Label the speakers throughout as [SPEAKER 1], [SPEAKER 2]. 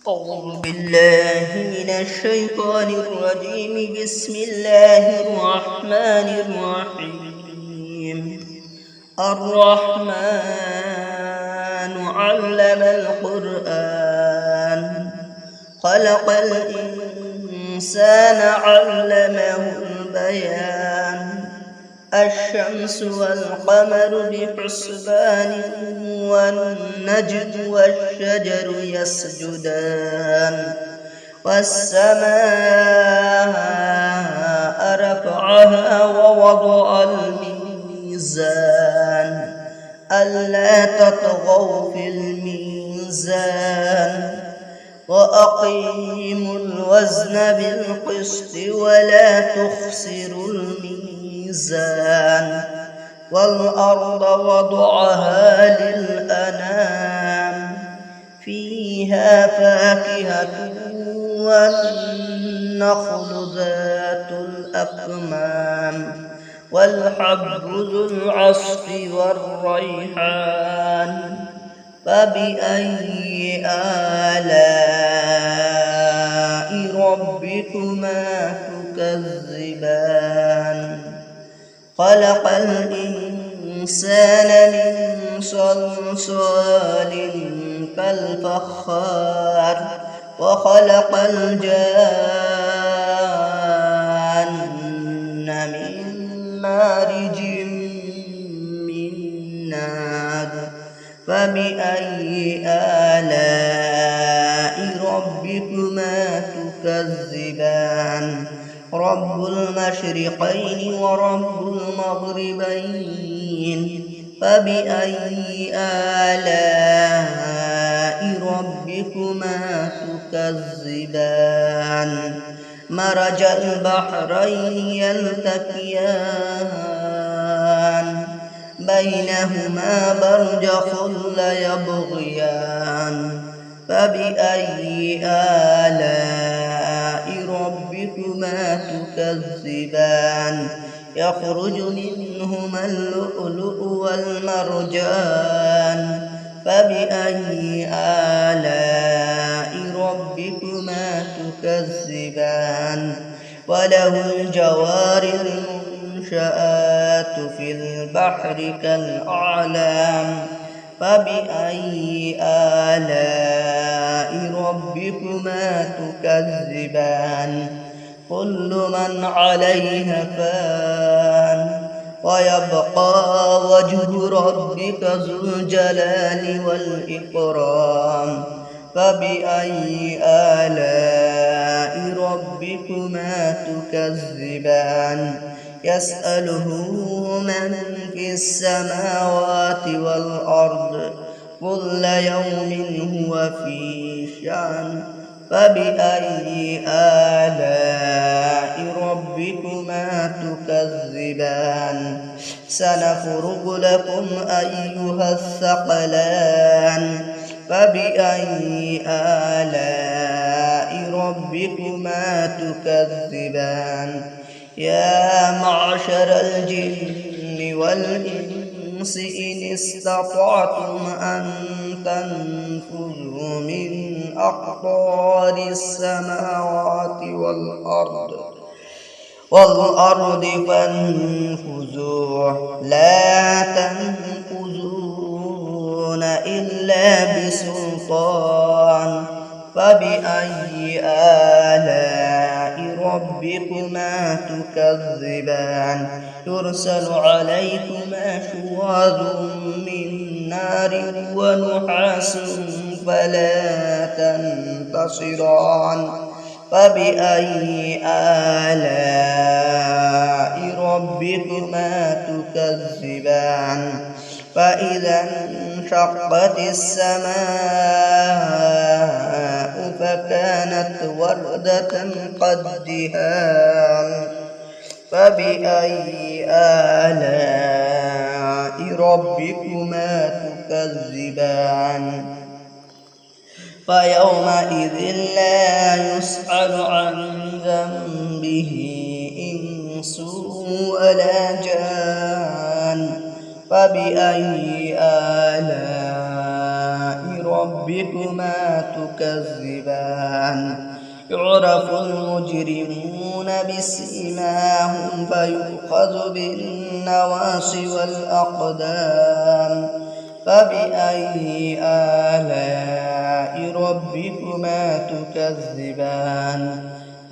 [SPEAKER 1] أعوذ بالله من الشيطان الرجيم. بسم الله الرحمن الرحيم. الرحمن علم القرآن، خلق الإنسان علمه البيان. الشمس والقمر بحسبان، والنجم والشجر يسجدان. والسماء رفعها ووضع الميزان، ألا تطغوا في الميزان. وأقيموا الوزن بالقسط ولا تخسروا الميزان. والأرض وضعها للأنام، فيها فاكهة والنخل ذات الأكمام، والحب ذو العصف والريحان. فبأي آلاء ربكما تكذبان؟ خلق الإنسان من صلصال كالفخار، وخلق الجان من مارج من نار. فبأي آلاء ربكما تكذبان؟ رب المشرقين ورب المغربين. فبأي آلاء ربكما تكذبان؟ مرج البحرين يلتقيان، بينهما برزخ لا يبغيان. فبأي آلاء ربكما تكذبان؟ يخرج منهما اللؤلؤ والمرجان. فبأي آلاء ربكما تكذبان؟ وله الجوار المنشآت في البحر كالأعلام. فبأي آلاء ربكما تكذبان؟ كل من عليها فان، ويبقى وجه ربك ذو الجلال والإكرام. فبأي آلاء ربكما تكذبان؟ يسأله من في السماوات والأرض، كل يوم هو في شأن. فبأي آلاء ربكما تكذبان؟ سنفرغ لكم أيها الثقلان. فبأي آلاء ربكما تكذبان؟ يا معشر الجن والإنس إن استطعتم أن تنفذوا من أقطار السماوات والأرض فانفذوا، لا تنفذون إلا بسلطان. فبأي آلاء ربكما تكذبان؟ يرسل عليكما شواظ من نار ونحاس فلا تنتصران. فبأي آلاء ربكما تكذبان؟ فإذا انشقت السماء فكانت وردة كالدهان. فبأي آلاء ربكما تكذبان؟ فيومئذ لا يسأل عن ذنبه إنس ولا جان. فبأي آلاء ربكما تكذبان يعرف المجرمون بسيماهم فيؤخذ بالنواصي والأقدام فبأي آلاء ربكما تكذبان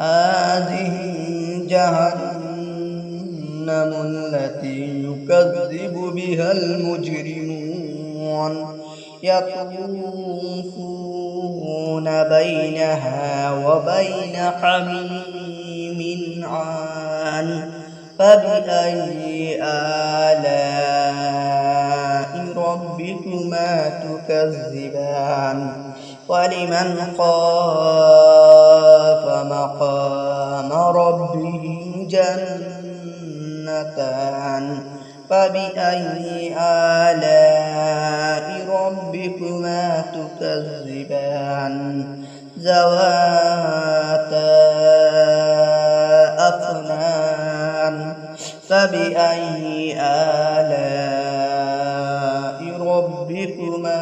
[SPEAKER 1] هذه جهنم التي يكذب بها المجرمون يطوفون بينها وبين حميم عان فبأي آلاء ربكما تكذبان ولمن خاف مقام ربه جنتان فبأي آلاء ربكما تكذبان ذواتا أفنان فبأي آلاء ربكما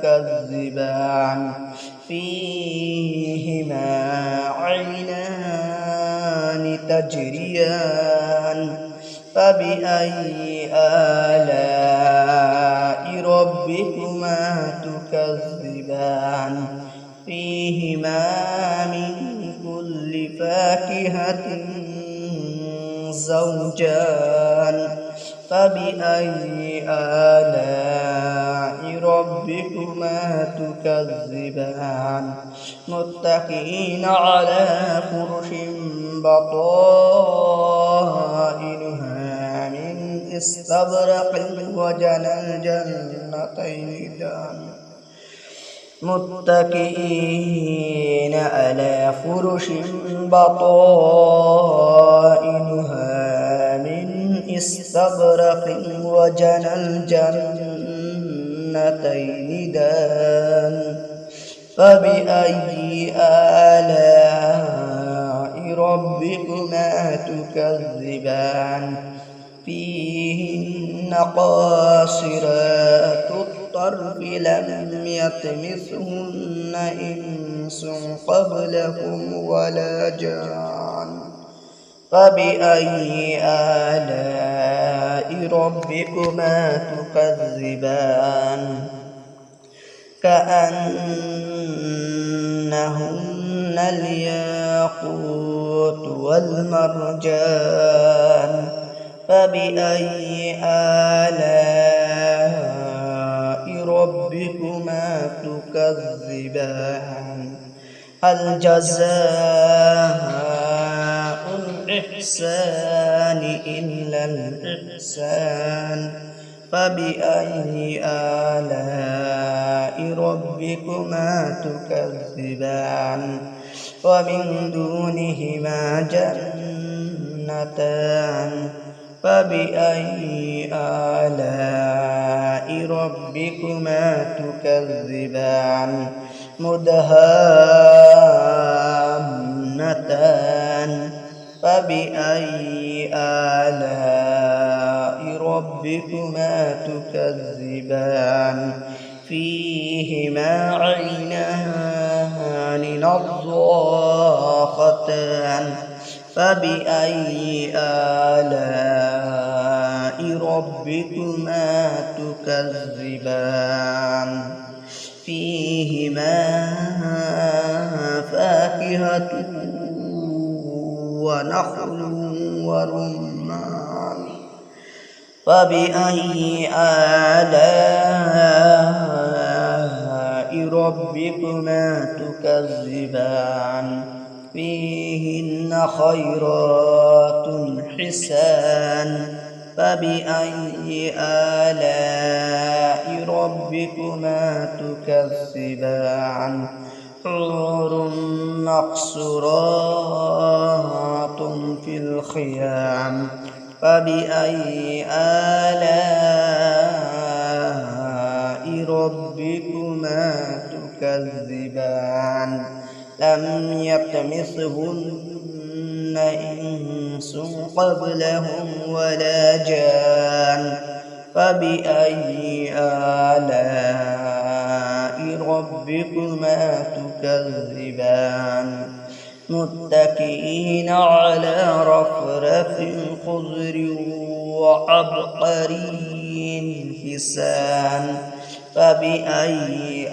[SPEAKER 1] تكذبان فيهما عينان تجريان فبأي آلاء ربكما تكذبان فيهما من كل فاكهة زوجان فبأي آلاء ربكما تكذبان متكئين على فرش بطائنها من استبرق وجنى الجنتين دان متكئين على فرش بطائنها من استبرق وجنى الجنتين دان فبأي آلاء ربكما تكذبان فيهن قاصرات الطرف لم يطمثهن إنس قبلهم ولا جان فبأي آلاء ربكما تكذبان كأنهن الياقوت والمرجان فبأي آلاء ربكما تكذبان هل جزاء الإحسان إلا الإحسان فبأي آلاء ربكما تكذبان ومن دونهما جنتان فبأي آلاء ربكما تكذبان مدهامتان فبأي آلاء ربكما تكذبان فيهما عينان نضاختان فبأي آلاء ربكما تكذبان فيهما فاكهة ونخل ورمان فبأي آلاء ربكما تكذبان فيهن خيرات حسان فبأي آلاء ربكما تكذبان حور مقصورات في الخيام فبأي آلاء ربكما تكذبان لم يطمثهن إنس قبلهم ولا جان فبأي آلاء ربكما تكذبان متكئين على رفرف خضر وعبقري حسان فبأي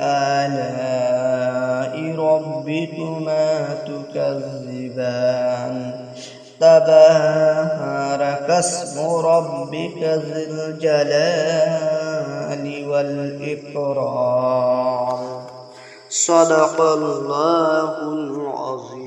[SPEAKER 1] آلاء ربكما تكذبان تبارك اسم ربك ذي الجلال والإكرام صدق الله العظيم.